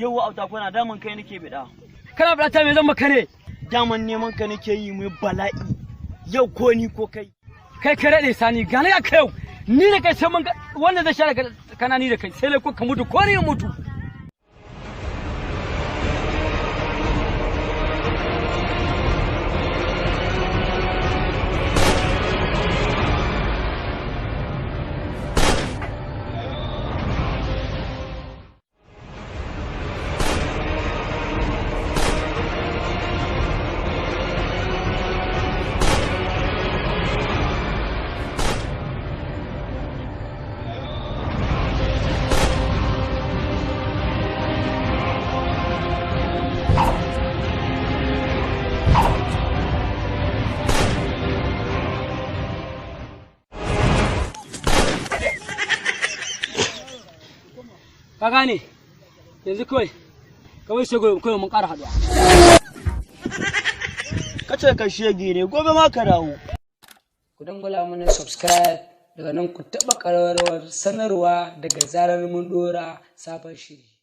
yau auta kuna daman kai nake bida. Kana bida ta me zan maka ne? Daman neman ka nake yi mu bala'i. Yau ko ni ko kai. Kai ka rade sani gane ka kai. Ni da kai sai mun wanda zai share kana ni da kai sai ko ka mutu ko ni mutu. Ka gane yanzu kawai sai kawai mun ƙara haɗuwa. Kace ka shege ne gobe ma ka dawo. Ku dangwala mana subscribe daga nan ku taɓa ƙararrawar sanarwa daga zarar mun ɗora sabon shiri.